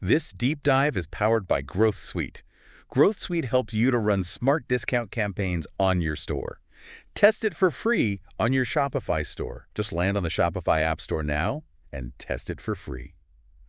This deep dive is powered by Growth Suite. Growth Suite helps you to run smart discount campaigns on your store. Test it for free on your Shopify store. Just land on the Shopify App Store now and test it for free.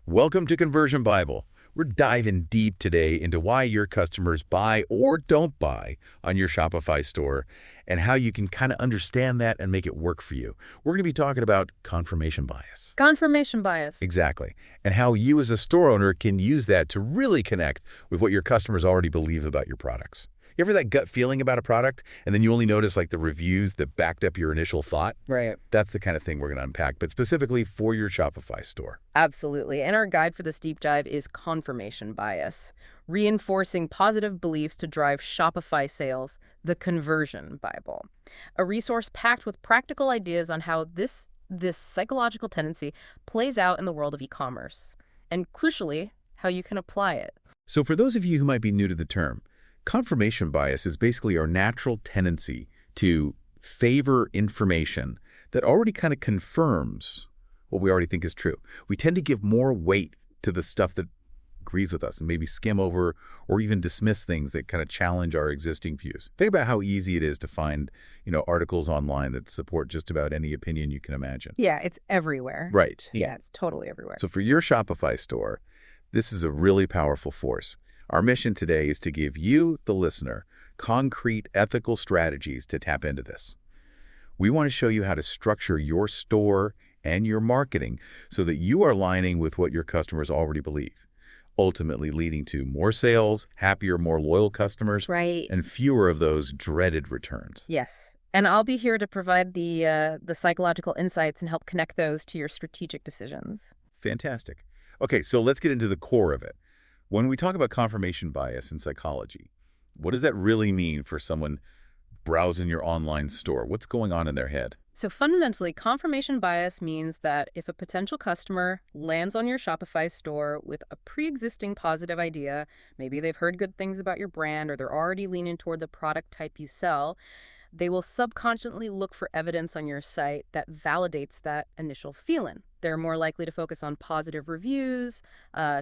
Welcome to Conversion Bible. We're diving deep today into why your customers buy or don't buy on your Shopify store and how you can kind of understand that and make it work for you. We're going to be talking about confirmation bias. Confirmation bias. Exactly. And how you as a store owner can use that to really connect with what your customers already believe about your products. You ever that gut feeling about a product and then you only notice like the reviews that backed up your initial thought? Right. That's the kind of thing we're going to unpack, but specifically for your Shopify store. Absolutely. And our guide for this deep dive is confirmation bias, reinforcing positive beliefs to drive Shopify sales, the Conversion Bible, a resource packed with practical ideas on how this psychological tendency plays out in the world of e-commerce, and crucially, how you can apply it. So for those of you who might be new to the term, confirmation bias is basically our natural tendency to favor information that already kind of confirms what we already think is true. We tend to give more weight to the stuff that agrees with us and maybe skim over or even dismiss things that kind of challenge our existing views. Think about how easy it is to find, articles online that support just about any opinion you can imagine. Yeah, it's everywhere. Right. Yeah, it's totally everywhere. So for your Shopify store, this is a really powerful force. Our mission today is to give you, the listener, concrete ethical strategies to tap into this. We want to show you how to structure your store and your marketing so that you are aligning with what your customers already believe, ultimately leading to more sales, happier, more loyal customers, right, and fewer of those dreaded returns. Yes. And I'll be here to provide the psychological insights and help connect those to your strategic decisions. Fantastic. Okay, so let's get into the core of it. When we talk about confirmation bias in psychology, what does that really mean for someone browsing your online store? What's going on in their head? So fundamentally, confirmation bias means that if a potential customer lands on your Shopify store with a pre-existing positive idea, maybe they've heard good things about your brand or they're already leaning toward the product type you sell, they will subconsciously look for evidence on your site that validates that initial feeling. They're more likely to focus on positive reviews,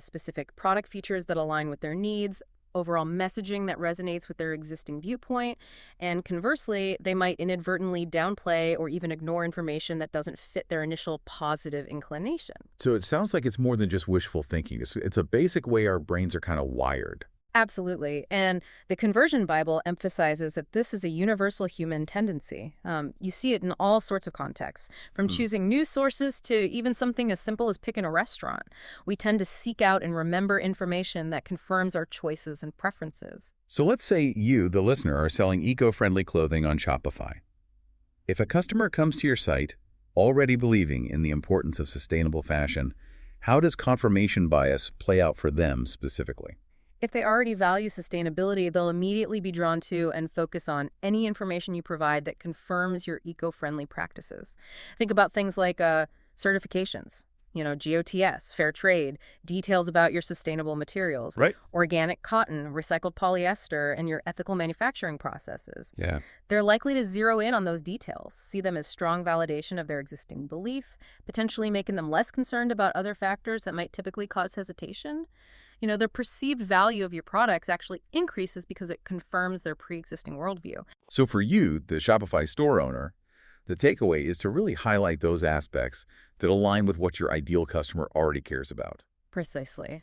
specific product features that align with their needs, overall messaging that resonates with their existing viewpoint, and conversely, they might inadvertently downplay or even ignore information that doesn't fit their initial positive inclination. So it sounds like it's more than just wishful thinking. It's a basic way our brains are kind of wired. Absolutely. And the Conversion Bible emphasizes that this is a universal human tendency. You see it in all sorts of contexts, from choosing news sources to even something as simple as picking a restaurant. We tend to seek out and remember information that confirms our choices and preferences. So let's say you, the listener, are selling eco-friendly clothing on Shopify. If a customer comes to your site already believing in the importance of sustainable fashion, how does confirmation bias play out for them specifically? If they already value sustainability, they'll immediately be drawn to and focus on any information you provide that confirms your eco-friendly practices. Think about things like certifications, GOTS, fair trade, details about your sustainable materials, right, organic cotton, recycled polyester, and your ethical manufacturing processes. Yeah. They're likely to zero in on those details, see them as strong validation of their existing belief, potentially making them less concerned about other factors that might typically cause hesitation. Their perceived value of your products actually increases because it confirms their pre-existing worldview. So for you, the Shopify store owner, the takeaway is to really highlight those aspects that align with what your ideal customer already cares about. Precisely.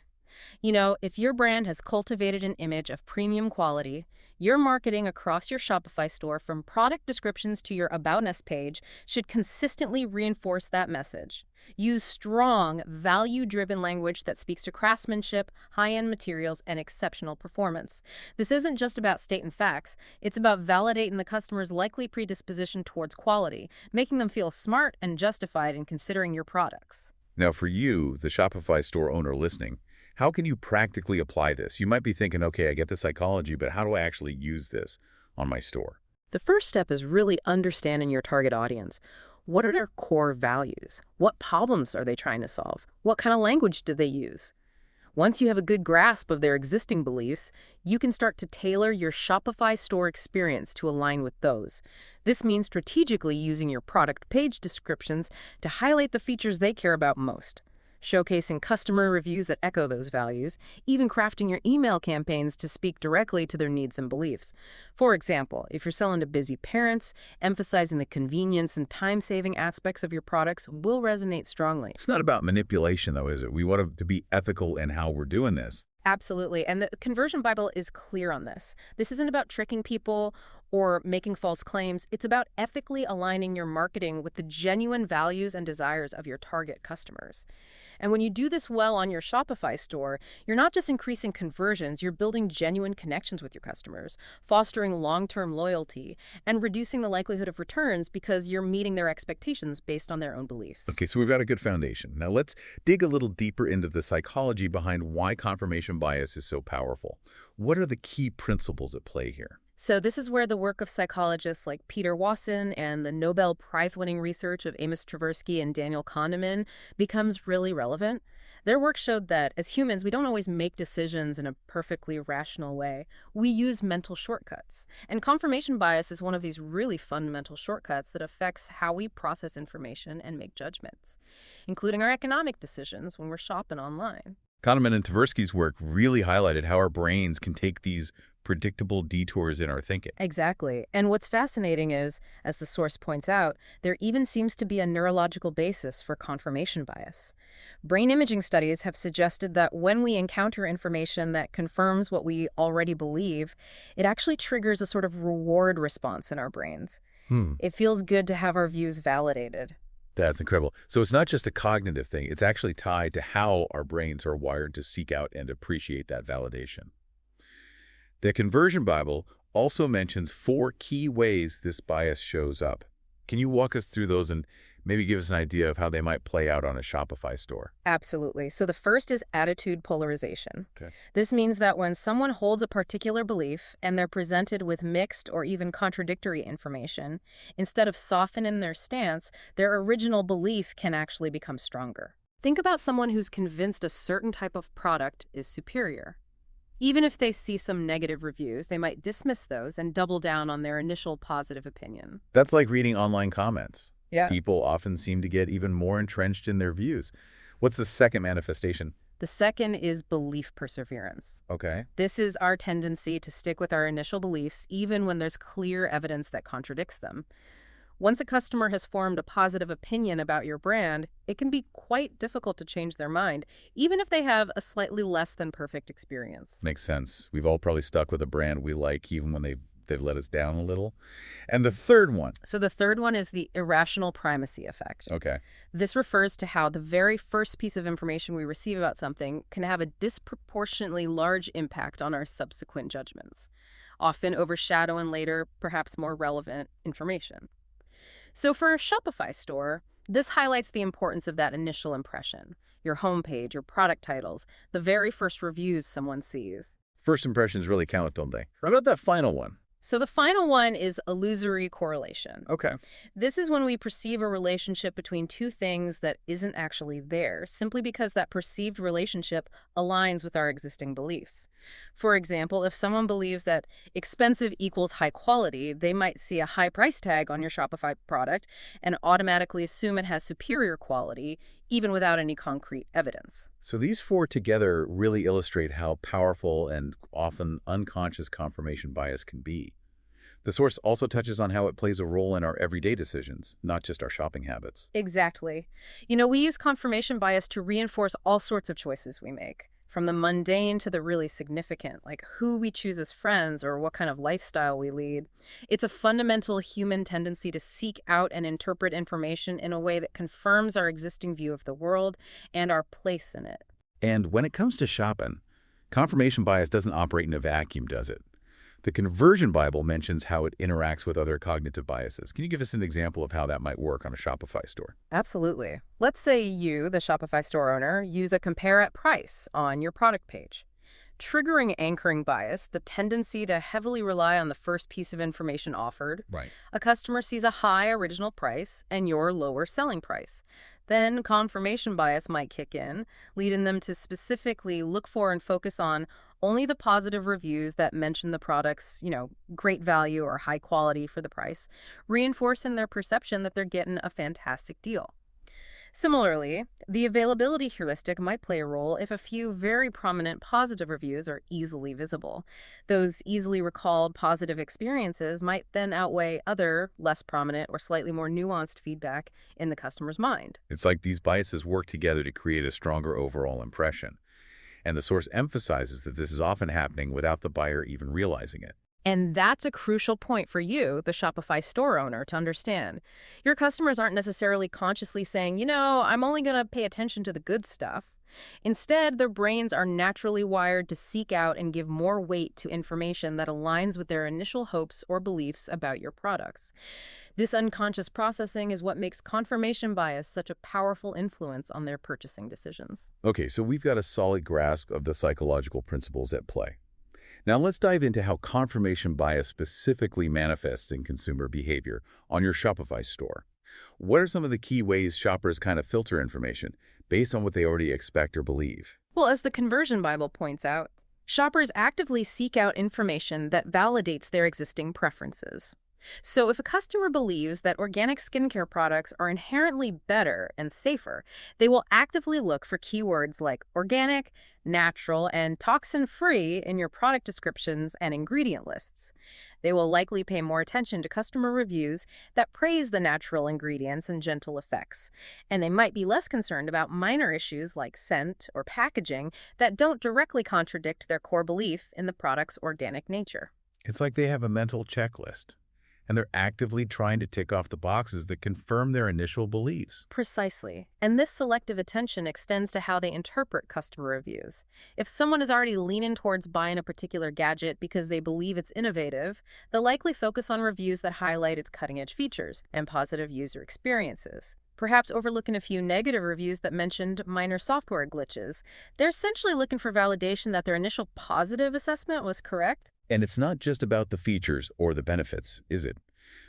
If your brand has cultivated an image of premium quality, your marketing across your Shopify store, from product descriptions to your About Us page, should consistently reinforce that message. Use strong, value-driven language that speaks to craftsmanship, high-end materials, and exceptional performance. This isn't just about stating facts. It's about validating the customer's likely predisposition towards quality, making them feel smart and justified in considering your products. Now, for you, the Shopify store owner listening, how can you practically apply this? You might be thinking, okay, I get the psychology, but how do I actually use this on my store? The first step is really understanding your target audience. What are their core values? What problems are they trying to solve? What kind of language do they use? Once you have a good grasp of their existing beliefs, you can start to tailor your Shopify store experience to align with those. This means strategically using your product page descriptions to highlight the features they care about most. showcasing customer reviews that echo those values, even crafting your email campaigns to speak directly to their needs and beliefs. For example, if you're selling to busy parents, emphasizing the convenience and time-saving aspects of your products will resonate strongly. It's not about manipulation, though, is it? We want to be ethical in how we're doing this. Absolutely. And the Conversion Bible is clear on this. This isn't about tricking people or making false claims. It's about ethically aligning your marketing with the genuine values and desires of your target customers. And when you do this well on your Shopify store, you're not just increasing conversions, you're building genuine connections with your customers, fostering long-term loyalty, and reducing the likelihood of returns because you're meeting their expectations based on their own beliefs. Okay, so we've got a good foundation. Now let's dig a little deeper into the psychology behind why confirmation bias is so powerful. What are the key principles at play here? So this is where the work of psychologists like Peter Wasson and the Nobel Prize-winning research of Amos Tversky and Daniel Kahneman becomes really relevant. Their work showed that as humans, we don't always make decisions in a perfectly rational way. We use mental shortcuts. And confirmation bias is one of these really fundamental shortcuts that affects how we process information and make judgments, including our economic decisions when we're shopping online. Kahneman and Tversky's work really highlighted how our brains can take these predictable detours in our thinking. Exactly. And what's fascinating is, as the source points out, there even seems to be a neurological basis for confirmation bias. Brain imaging studies have suggested that when we encounter information that confirms what we already believe, it actually triggers a sort of reward response in our brains. It feels good to have our views validated. That's incredible. So it's not just a cognitive thing. It's actually tied to how our brains are wired to seek out and appreciate that validation. The Conversion Bible also mentions 4 key ways this bias shows up. Can you walk us through those and maybe give us an idea of how they might play out on a Shopify store? Absolutely. So the first is attitude polarization. Okay. This means that when someone holds a particular belief and they're presented with mixed or even contradictory information, instead of softening their stance, their original belief can actually become stronger. Think about someone who's convinced a certain type of product is superior. Even if they see some negative reviews, they might dismiss those and double down on their initial positive opinion. That's like reading online comments. Yeah. People often seem to get even more entrenched in their views. What's the second manifestation? The second is belief perseverance. Okay. This is our tendency to stick with our initial beliefs even when there's clear evidence that contradicts them. Once a customer has formed a positive opinion about your brand, it can be quite difficult to change their mind, even if they have a slightly less than perfect experience. Makes sense. We've all probably stuck with a brand we like even when they've let us down a little. And the third one. So the third one is the irrational primacy effect. Okay. This refers to how the very first piece of information we receive about something can have a disproportionately large impact on our subsequent judgments, often overshadowing later, perhaps more relevant information. So for a Shopify store, this highlights the importance of that initial impression, your homepage, your product titles, the very first reviews someone sees. First impressions really count, don't they? What about that final one? So the final one is illusory correlation. Okay. This is when we perceive a relationship between two things that isn't actually there, simply because that perceived relationship aligns with our existing beliefs. For example, if someone believes that expensive equals high quality, they might see a high price tag on your Shopify product and automatically assume it has superior quality, even without any concrete evidence. So these 4 together really illustrate how powerful and often unconscious confirmation bias can be. The source also touches on how it plays a role in our everyday decisions, not just our shopping habits. Exactly. We use confirmation bias to reinforce all sorts of choices we make, from the mundane to the really significant, like who we choose as friends or what kind of lifestyle we lead. It's a fundamental human tendency to seek out and interpret information in a way that confirms our existing view of the world and our place in it. And when it comes to shopping, confirmation bias doesn't operate in a vacuum, does it? The Conversion Bible mentions how it interacts with other cognitive biases. Can you give us an example of how that might work on a Shopify store? Absolutely. Let's say you, the Shopify store owner, use a compare at price on your product page. Triggering anchoring bias, the tendency to heavily rely on the first piece of information offered. Right. A customer sees a high original price and your lower selling price. Then confirmation bias might kick in, leading them to specifically look for and focus on only the positive reviews that mention the product's, great value or high quality for the price, reinforcing their perception that they're getting a fantastic deal. Similarly, the availability heuristic might play a role if a few very prominent positive reviews are easily visible. Those easily recalled positive experiences might then outweigh other, less prominent or slightly more nuanced feedback in the customer's mind. It's like these biases work together to create a stronger overall impression. And the source emphasizes that this is often happening without the buyer even realizing it. And that's a crucial point for you, the Shopify store owner, to understand. Your customers aren't necessarily consciously saying, I'm only going to pay attention to the good stuff. Instead, their brains are naturally wired to seek out and give more weight to information that aligns with their initial hopes or beliefs about your products. This unconscious processing is what makes confirmation bias such a powerful influence on their purchasing decisions. Okay, so we've got a solid grasp of the psychological principles at play. Now let's dive into how confirmation bias specifically manifests in consumer behavior on your Shopify store. What are some of the key ways shoppers kind of filter information based on what they already expect or believe? Well, as the Conversion Bible points out, shoppers actively seek out information that validates their existing preferences. So if a customer believes that organic skincare products are inherently better and safer, they will actively look for keywords like organic, natural, and toxin-free in your product descriptions and ingredient lists. They will likely pay more attention to customer reviews that praise the natural ingredients and gentle effects, and they might be less concerned about minor issues like scent or packaging that don't directly contradict their core belief in the product's organic nature. It's like they have a mental checklist, and they're actively trying to tick off the boxes that confirm their initial beliefs. Precisely. And this selective attention extends to how they interpret customer reviews. If someone is already leaning towards buying a particular gadget because they believe it's innovative, they'll likely focus on reviews that highlight its cutting-edge features and positive user experiences. Perhaps overlooking a few negative reviews that mentioned minor software glitches. They're essentially looking for validation that their initial positive assessment was correct. And it's not just about the features or the benefits, is it?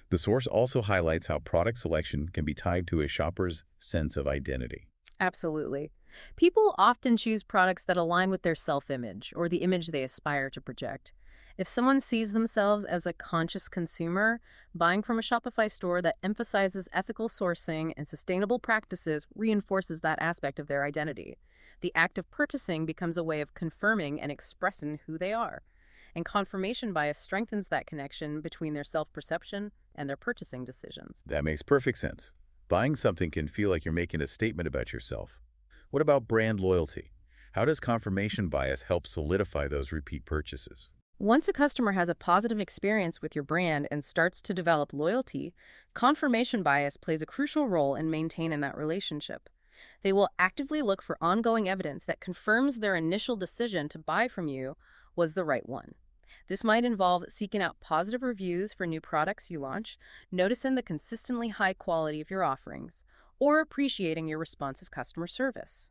The source also highlights how product selection can be tied to a shopper's sense of identity. Absolutely. People often choose products that align with their self-image or the image they aspire to project. If someone sees themselves as a conscious consumer, buying from a Shopify store that emphasizes ethical sourcing and sustainable practices reinforces that aspect of their identity. The act of purchasing becomes a way of confirming and expressing who they are. And confirmation bias strengthens that connection between their self-perception and their purchasing decisions. That makes perfect sense. Buying something can feel like you're making a statement about yourself. What about brand loyalty? How does confirmation bias help solidify those repeat purchases? Once a customer has a positive experience with your brand and starts to develop loyalty, confirmation bias plays a crucial role in maintaining that relationship. They will actively look for ongoing evidence that confirms their initial decision to buy from you was the right one. This might involve seeking out positive reviews for new products you launch, noticing the consistently high quality of your offerings, or appreciating your responsive customer service.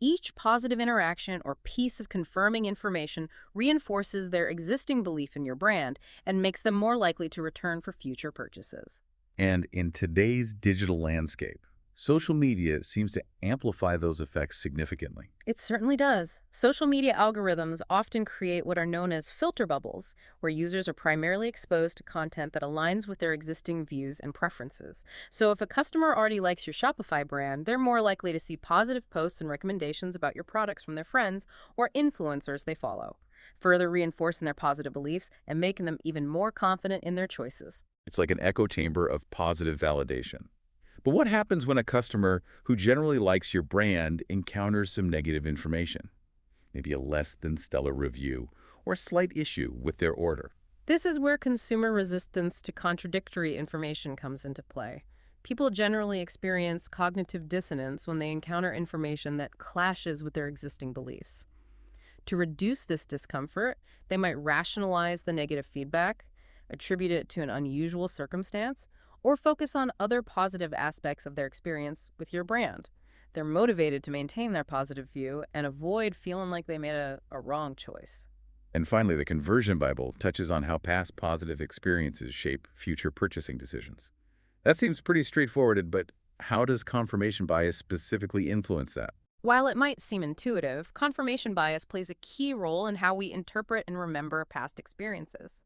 Each positive interaction or piece of confirming information reinforces their existing belief in your brand and makes them more likely to return for future purchases. And in today's digital landscape, social media seems to amplify those effects significantly. It certainly does. Social media algorithms often create what are known as filter bubbles, where users are primarily exposed to content that aligns with their existing views and preferences. So if a customer already likes your Shopify brand, they're more likely to see positive posts and recommendations about your products from their friends or influencers they follow, further reinforcing their positive beliefs and making them even more confident in their choices. It's like an echo chamber of positive validation. But what happens when a customer who generally likes your brand encounters some negative information? Maybe a less than stellar review or a slight issue with their order. This is where consumer resistance to contradictory information comes into play. People generally experience cognitive dissonance when they encounter information that clashes with their existing beliefs. To reduce this discomfort, they might rationalize the negative feedback, attribute it to an unusual circumstance, or focus on other positive aspects of their experience with your brand. They're motivated to maintain their positive view and avoid feeling like they made a wrong choice. And finally, the Conversion Bible touches on how past positive experiences shape future purchasing decisions. That seems pretty straightforward, but how does confirmation bias specifically influence that? While it might seem intuitive, confirmation bias plays a key role in how we interpret and remember past experiences.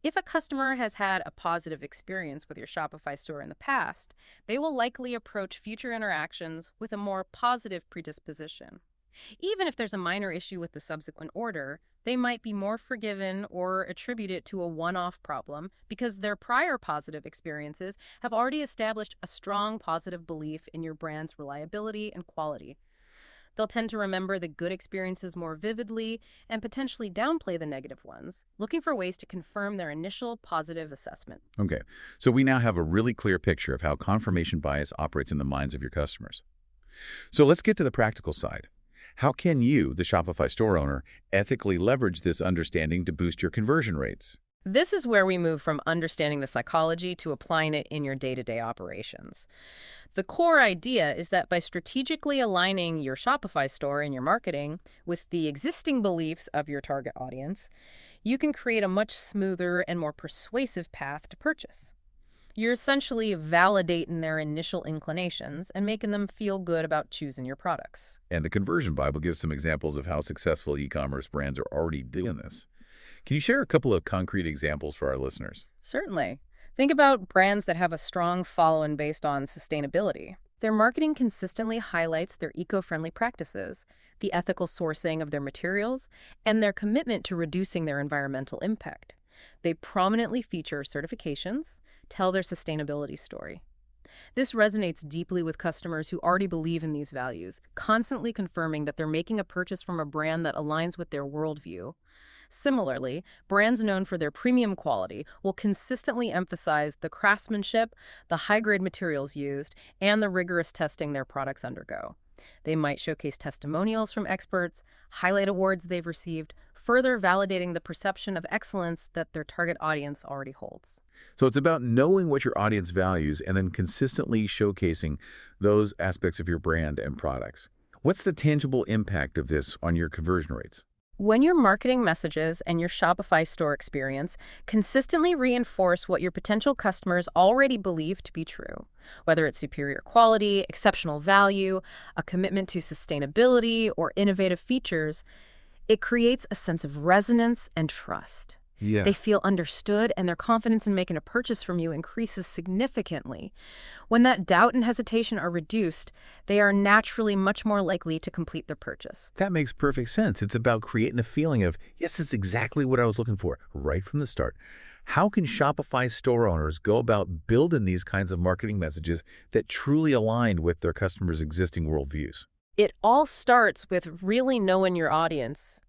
If a customer has had a positive experience with your Shopify store in the past, they will likely approach future interactions with a more positive predisposition. Even if there's a minor issue with the subsequent order, they might be more forgiven or attribute it to a one-off problem because their prior positive experiences have already established a strong positive belief in your brand's reliability and quality. They'll tend to remember the good experiences more vividly and potentially downplay the negative ones, looking for ways to confirm their initial positive assessment. Okay, so we now have a really clear picture of how confirmation bias operates in the minds of your customers. So let's get to the practical side. How can you, the Shopify store owner, ethically leverage this understanding to boost your conversion rates? This is where we move from understanding the psychology to applying it in your day-to-day operations. The core idea is that by strategically aligning your Shopify store and your marketing with the existing beliefs of your target audience, you can create a much smoother and more persuasive path to purchase. You're essentially validating their initial inclinations and making them feel good about choosing your products. And the Conversion Bible gives some examples of how successful e-commerce brands are already doing this. Can you share a couple of concrete examples for our listeners? Certainly. Think about brands that have a strong following based on sustainability. Their marketing consistently highlights their eco-friendly practices, the ethical sourcing of their materials, and their commitment to reducing their environmental impact. They prominently feature certifications, tell their sustainability story. This resonates deeply with customers who already believe in these values, constantly confirming that they're making a purchase from a brand that aligns with their worldview. Similarly, brands known for their premium quality will consistently emphasize the craftsmanship, the high-grade materials used, and the rigorous testing their products undergo. They might showcase testimonials from experts, highlight awards they've received, further validating the perception of excellence that their target audience already holds. So it's about knowing what your audience values and then consistently showcasing those aspects of your brand and products. What's the tangible impact of this on your conversion rates? When your marketing messages and your Shopify store experience consistently reinforce what your potential customers already believe to be true, whether it's superior quality, exceptional value, a commitment to sustainability, or innovative features, it creates a sense of resonance and trust. Yeah. They feel understood, and their confidence in making a purchase from you increases significantly. When that doubt and hesitation are reduced, they are naturally much more likely to complete their purchase. That makes perfect sense. It's about creating a feeling of, yes, it's exactly what I was looking for right from the start. How can Shopify store owners go about building these kinds of marketing messages that truly align with their customers' existing worldviews? It all starts with really knowing your audience,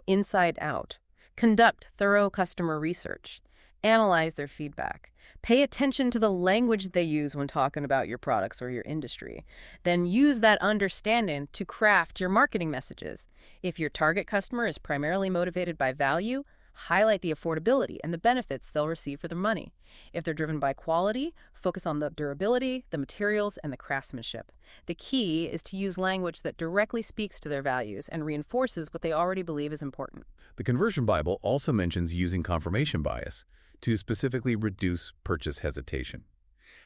inside out. Conduct thorough customer research. Analyze their feedback. Pay attention to the language they use when talking about your products or your industry. Then use that understanding to craft your marketing messages. If your target customer is primarily motivated by value, highlight the affordability and the benefits they'll receive for their money. If they're driven by quality, focus on the durability, the materials, and the craftsmanship. The key is to use language that directly speaks to their values and reinforces what they already believe is important. The Conversion Bible also mentions using confirmation bias to specifically reduce purchase hesitation.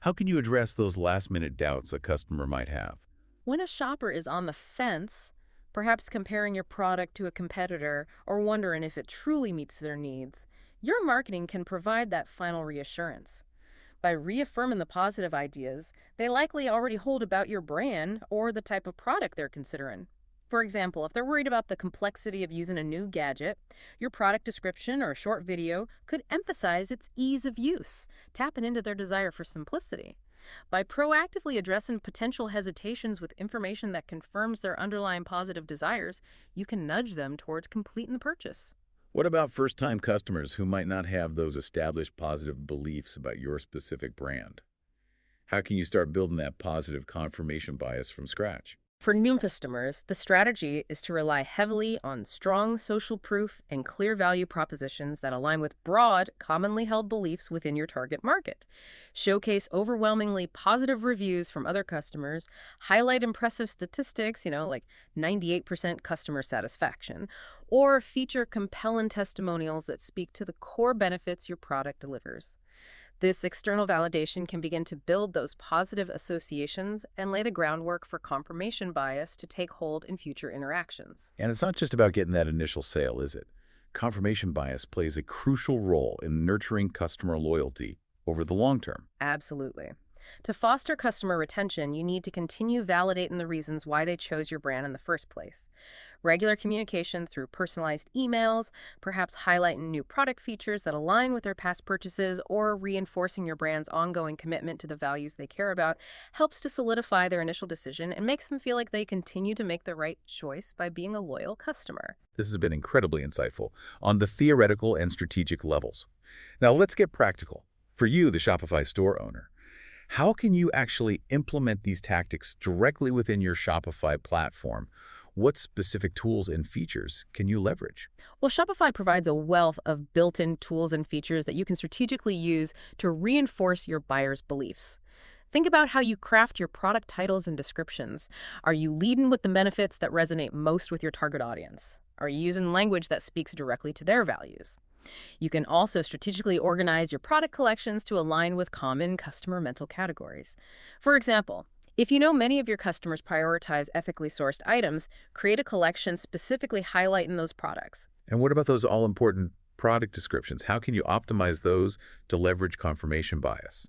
How can you address those last-minute doubts a customer might have? When a shopper is on the fence, perhaps comparing your product to a competitor or wondering if it truly meets their needs, your marketing can provide that final reassurance. By reaffirming the positive ideas they likely already hold about your brand or the type of product they're considering. For example, if they're worried about the complexity of using a new gadget, your product description or a short video could emphasize its ease of use, tapping into their desire for simplicity. By proactively addressing potential hesitations with information that confirms their underlying positive desires, you can nudge them towards completing the purchase. What about first-time customers who might not have those established positive beliefs about your specific brand? How can you start building that positive confirmation bias from scratch? For new customers, the strategy is to rely heavily on strong social proof and clear value propositions that align with broad, commonly held beliefs within your target market. Showcase overwhelmingly positive reviews from other customers, highlight impressive statistics, like 98% customer satisfaction, or feature compelling testimonials that speak to the core benefits your product delivers. This external validation can begin to build those positive associations and lay the groundwork for confirmation bias to take hold in future interactions. And it's not just about getting that initial sale, is it? Confirmation bias plays a crucial role in nurturing customer loyalty over the long term. Absolutely. To foster customer retention, you need to continue validating the reasons why they chose your brand in the first place. Regular communication through personalized emails, perhaps highlighting new product features that align with their past purchases, or reinforcing your brand's ongoing commitment to the values they care about, helps to solidify their initial decision and makes them feel like they continue to make the right choice by being a loyal customer. This has been incredibly insightful on the theoretical and strategic levels. Now let's get practical. For you, the Shopify store owner, how can you actually implement these tactics directly within your Shopify platform? What specific tools and features can you leverage? Well, Shopify provides a wealth of built-in tools and features that you can strategically use to reinforce your buyer's beliefs. Think about how you craft your product titles and descriptions. Are you leading with the benefits that resonate most with your target audience? Are you using language that speaks directly to their values? You can also strategically organize your product collections to align with common customer mental categories. For example, if you know many of your customers prioritize ethically sourced items, create a collection specifically highlighting those products. And what about those all-important product descriptions? How can you optimize those to leverage confirmation bias?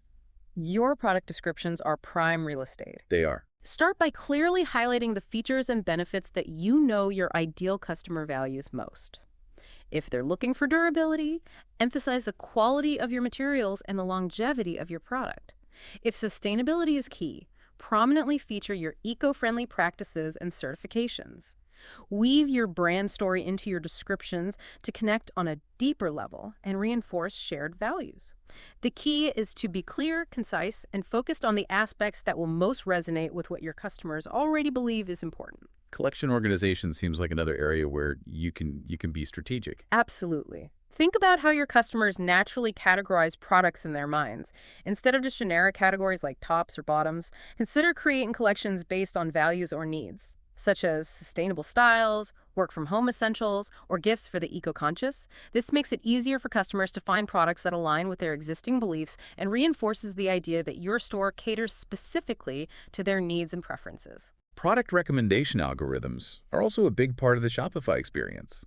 Your product descriptions are prime real estate. They are. Start by clearly highlighting the features and benefits that you know your ideal customer values most. If they're looking for durability, emphasize the quality of your materials and the longevity of your product. If sustainability is key, prominently feature your eco-friendly practices and certifications. Weave your brand story into your descriptions to connect on a deeper level and reinforce shared values. The key is to be clear, concise, and focused on the aspects that will most resonate with what your customers already believe is important. Collection organization seems like another area where you can be strategic. Absolutely. Think about how your customers naturally categorize products in their minds. Instead of just generic categories like tops or bottoms, consider creating collections based on values or needs, such as sustainable styles, work-from-home essentials, or gifts for the eco-conscious. This makes it easier for customers to find products that align with their existing beliefs and reinforces the idea that your store caters specifically to their needs and preferences. Product recommendation algorithms are also a big part of the Shopify experience.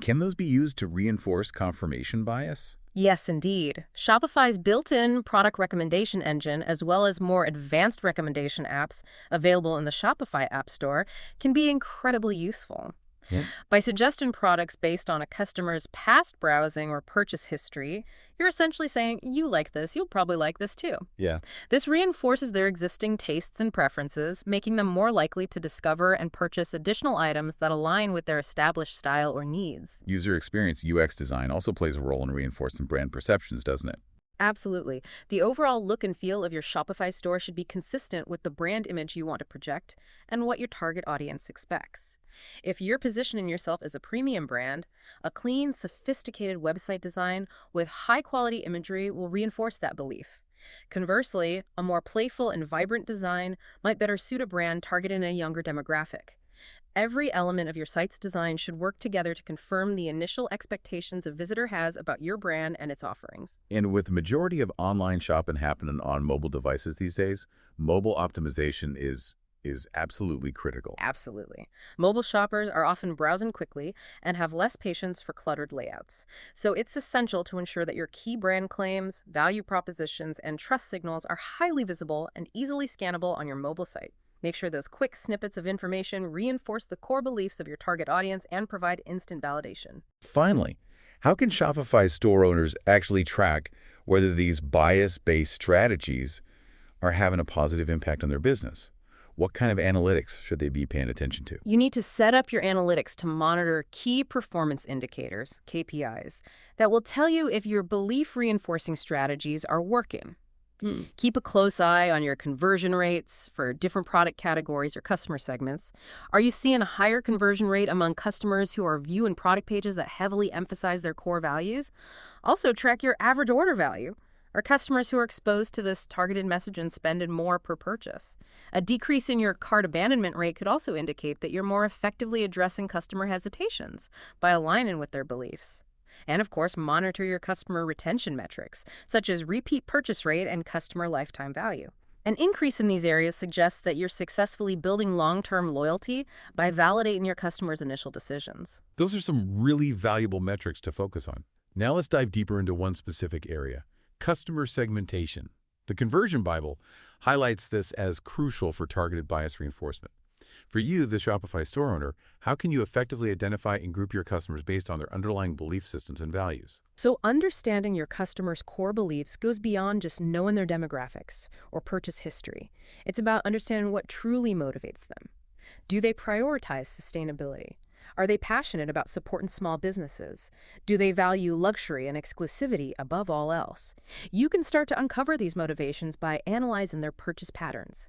Can those be used to reinforce confirmation bias? Yes, indeed. Shopify's built-in product recommendation engine, as well as more advanced recommendation apps available in the Shopify App Store, can be incredibly useful. Yeah. By suggesting products based on a customer's past browsing or purchase history, you're essentially saying, you like this, you'll probably like this too. Yeah. This reinforces their existing tastes and preferences, making them more likely to discover and purchase additional items that align with their established style or needs. User experience UX design also plays a role in reinforcing brand perceptions, doesn't it? Absolutely. The overall look and feel of your Shopify store should be consistent with the brand image you want to project and what your target audience expects. If you're positioning yourself as a premium brand, a clean, sophisticated website design with high-quality imagery will reinforce that belief. Conversely, a more playful and vibrant design might better suit a brand targeting a younger demographic. Every element of your site's design should work together to confirm the initial expectations a visitor has about your brand and its offerings. And with the majority of online shopping happening on mobile devices these days, mobile optimization is absolutely critical. Absolutely. Mobile shoppers are often browsing quickly and have less patience for cluttered layouts. So it's essential to ensure that your key brand claims, value propositions, and trust signals are highly visible and easily scannable on your mobile site. Make sure those quick snippets of information reinforce the core beliefs of your target audience and provide instant validation. Finally, how can Shopify store owners actually track whether these bias-based strategies are having a positive impact on their business? What kind of analytics should they be paying attention to? You need to set up your analytics to monitor key performance indicators, KPIs, that will tell you if your belief-reinforcing strategies are working. Keep a close eye on your conversion rates for different product categories or customer segments. Are you seeing a higher conversion rate among customers who are viewing product pages that heavily emphasize their core values? Also, track your average order value. Are customers who are exposed to this targeted message and spending more per purchase? A decrease in your cart abandonment rate could also indicate that you're more effectively addressing customer hesitations by aligning with their beliefs. And of course, monitor your customer retention metrics, such as repeat purchase rate and customer lifetime value. An increase in these areas suggests that you're successfully building long-term loyalty by validating your customers' initial decisions. Those are some really valuable metrics to focus on. Now let's dive deeper into one specific area, customer segmentation. The Conversion Bible highlights this as crucial for targeted bias reinforcement. For you, the Shopify store owner, how can you effectively identify and group your customers based on their underlying belief systems and values? So understanding your customers' core beliefs goes beyond just knowing their demographics or purchase history. It's about understanding what truly motivates them. Do they prioritize sustainability? Are they passionate about supporting small businesses? Do they value luxury and exclusivity above all else? You can start to uncover these motivations by analyzing their purchase patterns.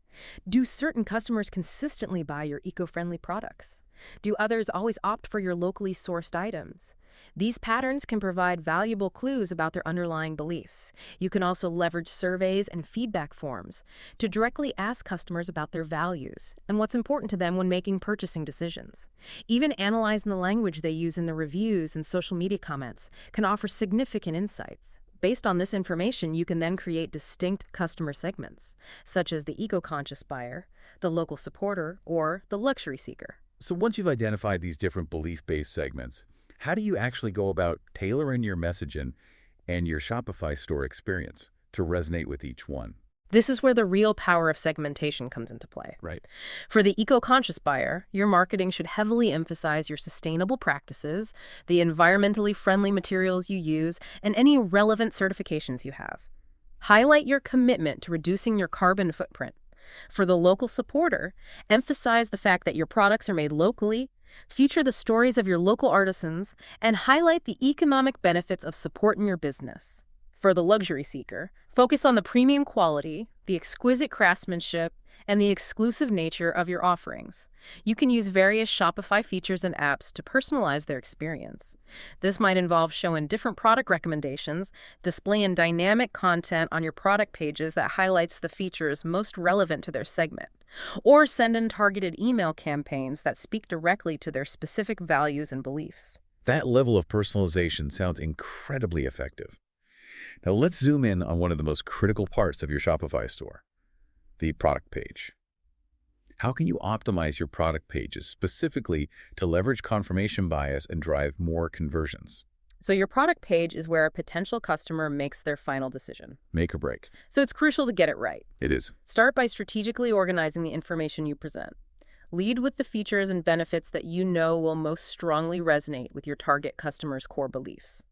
Do certain customers consistently buy your eco-friendly products? Do others always opt for your locally sourced items? These patterns can provide valuable clues about their underlying beliefs. You can also leverage surveys and feedback forms to directly ask customers about their values and what's important to them when making purchasing decisions. Even analyzing the language they use in the reviews and social media comments can offer significant insights. Based on this information, you can then create distinct customer segments, such as the eco-conscious buyer, the local supporter, or the luxury seeker. So once you've identified these different belief-based segments, how do you actually go about tailoring your messaging and your Shopify store experience to resonate with each one? This is where the real power of segmentation comes into play. Right. For the eco-conscious buyer, your marketing should heavily emphasize your sustainable practices, the environmentally friendly materials you use, and any relevant certifications you have. Highlight your commitment to reducing your carbon footprint. For the local supporter, emphasize the fact that your products are made locally, feature the stories of your local artisans, and highlight the economic benefits of supporting your business. For the luxury seeker, focus on the premium quality, the exquisite craftsmanship, and the exclusive nature of your offerings. You can use various Shopify features and apps to personalize their experience. This might involve showing different product recommendations, displaying dynamic content on your product pages that highlights the features most relevant to their segment, or sending targeted email campaigns that speak directly to their specific values and beliefs. That level of personalization sounds incredibly effective. Now let's zoom in on one of the most critical parts of your Shopify store, the product page. How can you optimize your product pages specifically to leverage confirmation bias and drive more conversions? So your product page is where a potential customer makes their final decision. Make or break. So it's crucial to get it right. It is. Start by strategically organizing the information you present. Lead with the features and benefits that you know will most strongly resonate with your target customer's core beliefs.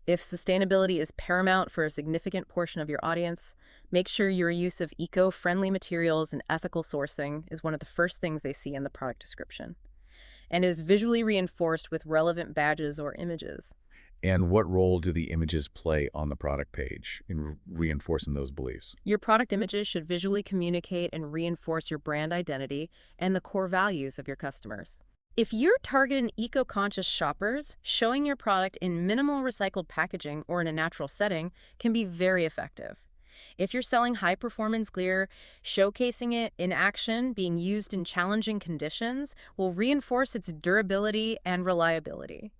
If sustainability is paramount for a significant portion of your audience, make sure your use of eco-friendly materials and ethical sourcing is one of the first things they see in the product description, and is visually reinforced with relevant badges or images. And what role do the images play on the product page in reinforcing those beliefs? Your product images should visually communicate and reinforce your brand identity and the core values of your customers. If you're targeting eco-conscious shoppers, showing your product in minimal recycled packaging or in a natural setting can be very effective. If you're selling high-performance gear, showcasing it in action, being used in challenging conditions, will reinforce its durability and reliability.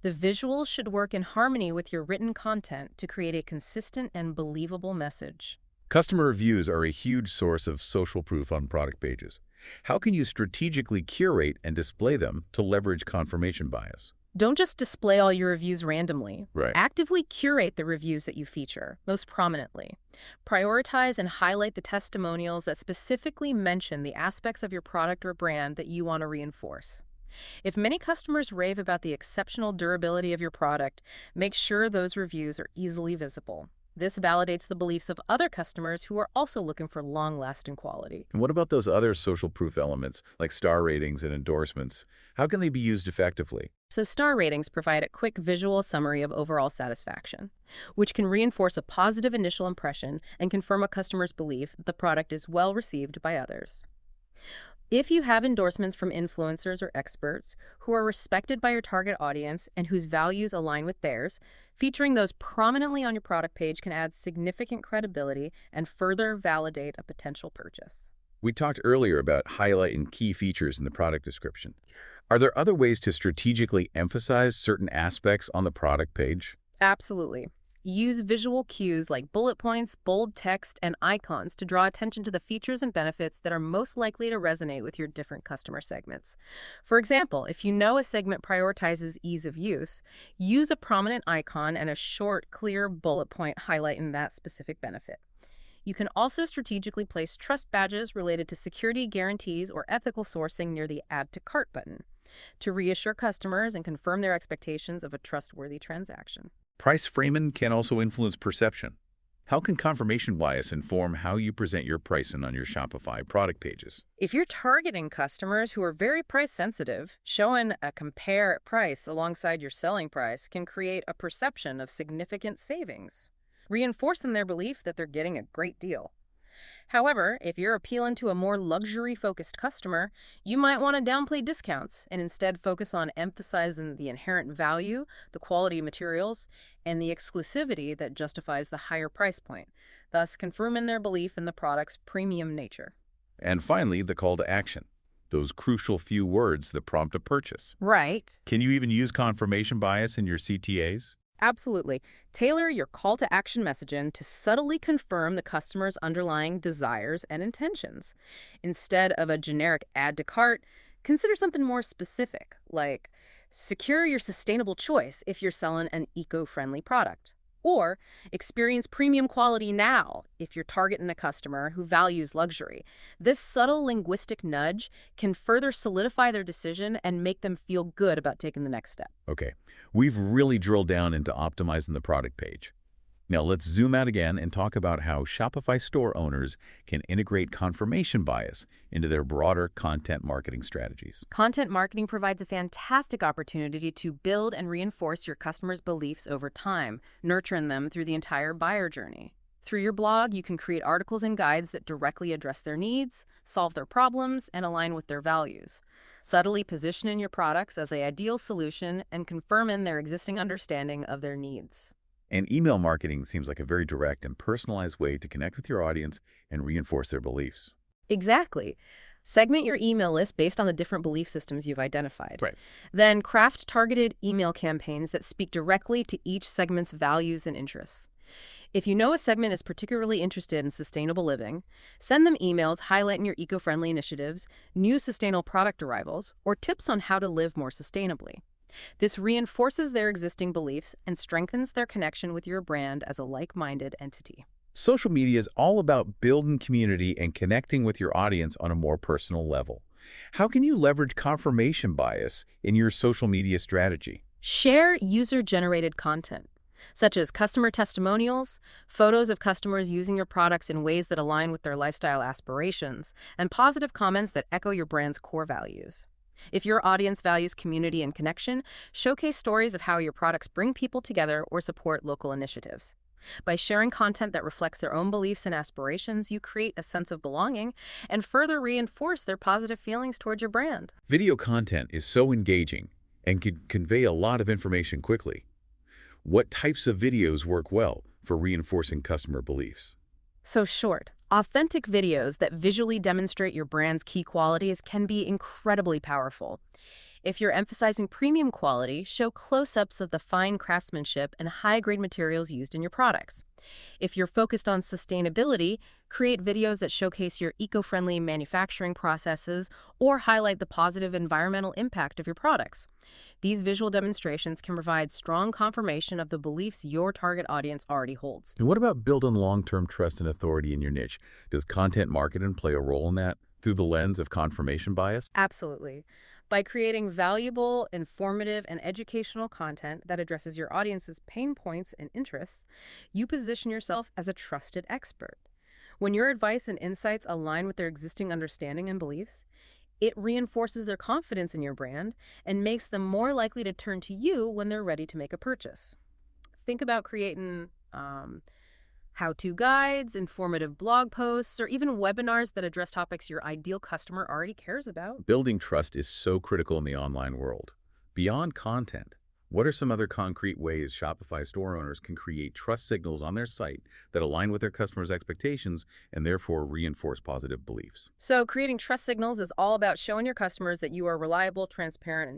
The visuals should work in harmony with your written content to create a consistent and believable message. Customer reviews are a huge source of social proof on product pages. How can you strategically curate and display them to leverage confirmation bias? Don't just display all your reviews randomly. Right. Actively curate the reviews that you feature, most prominently. Prioritize and highlight the testimonials that specifically mention the aspects of your product or brand that you want to reinforce. If many customers rave about the exceptional durability of your product, make sure those reviews are easily visible. This validates the beliefs of other customers who are also looking for long-lasting quality. And what about those other social proof elements, like star ratings and endorsements? How can they be used effectively? So star ratings provide a quick visual summary of overall satisfaction, which can reinforce a positive initial impression and confirm a customer's belief that the product is well received by others. If you have endorsements from influencers or experts who are respected by your target audience and whose values align with theirs, featuring those prominently on your product page can add significant credibility and further validate a potential purchase. We talked earlier about highlighting key features in the product description. Are there other ways to strategically emphasize certain aspects on the product page? Absolutely. Use visual cues like bullet points, bold text, and icons to draw attention to the features and benefits that are most likely to resonate with your different customer segments. For example, if you know a segment prioritizes ease of use, use a prominent icon and a short, clear bullet point highlighting that specific benefit. You can also strategically place trust badges related to security guarantees or ethical sourcing near the Add to Cart button to reassure customers and confirm their expectations of a trustworthy transaction. Price framing can also influence perception. How can confirmation bias inform how you present your pricing on your Shopify product pages? If you're targeting customers who are very price sensitive, showing a compare price alongside your selling price can create a perception of significant savings, reinforcing their belief that they're getting a great deal. However, if you're appealing to a more luxury-focused customer, you might want to downplay discounts and instead focus on emphasizing the inherent value, the quality of materials, and the exclusivity that justifies the higher price point, thus confirming their belief in the product's premium nature. And finally, the call to action. Those crucial few words that prompt a purchase. Right. Can you even use confirmation bias in your CTAs? Absolutely. Tailor your call to action messaging to subtly confirm the customer's underlying desires and intentions. Instead of a generic add to cart, consider something more specific, like secure your sustainable choice if you're selling an eco-friendly product. Or experience premium quality now if you're targeting a customer who values luxury. This subtle linguistic nudge can further solidify their decision and make them feel good about taking the next step. Okay, we've really drilled down into optimizing the product page. Now let's zoom out again and talk about how Shopify store owners can integrate confirmation bias into their broader content marketing strategies. Content marketing provides a fantastic opportunity to build and reinforce your customers' beliefs over time, nurturing them through the entire buyer journey. Through your blog, you can create articles and guides that directly address their needs, solve their problems, and align with their values, subtly positioning your products as the ideal solution and confirming their existing understanding of their needs. And email marketing seems like a very direct and personalized way to connect with your audience and reinforce their beliefs. Exactly. Segment your email list based on the different belief systems you've identified. Right. Then craft targeted email campaigns that speak directly to each segment's values and interests. If you know a segment is particularly interested in sustainable living, send them emails highlighting your eco-friendly initiatives, new sustainable product arrivals, or tips on how to live more sustainably. This reinforces their existing beliefs and strengthens their connection with your brand as a like-minded entity. Social media is all about building community and connecting with your audience on a more personal level. How can you leverage confirmation bias in your social media strategy? Share user-generated content, such as customer testimonials, photos of customers using your products in ways that align with their lifestyle aspirations, and positive comments that echo your brand's core values. If your audience values community and connection, showcase stories of how your products bring people together or support local initiatives. By sharing content that reflects their own beliefs and aspirations, you create a sense of belonging and further reinforce their positive feelings towards your brand. Video content is so engaging and can convey a lot of information quickly. What types of videos work well for reinforcing customer beliefs? So short, authentic videos that visually demonstrate your brand's key qualities can be incredibly powerful. If you're emphasizing premium quality, show close-ups of the fine craftsmanship and high-grade materials used in your products. If you're focused on sustainability, create videos that showcase your eco-friendly manufacturing processes or highlight the positive environmental impact of your products. These visual demonstrations can provide strong confirmation of the beliefs your target audience already holds. And what about building long-term trust and authority in your niche? Does content marketing play a role in that through the lens of confirmation bias? Absolutely. By creating valuable, informative, and educational content that addresses your audience's pain points and interests, you position yourself as a trusted expert. When your advice and insights align with their existing understanding and beliefs, it reinforces their confidence in your brand and makes them more likely to turn to you when they're ready to make a purchase. Think about creating how-to guides, informative blog posts, or even webinars that address topics your ideal customer already cares about. Building trust is so critical in the online world. Beyond content, what are some other concrete ways Shopify store owners can create trust signals on their site that align with their customers' expectations and therefore reinforce positive beliefs? So creating trust signals is all about showing your customers that you are reliable, transparent, and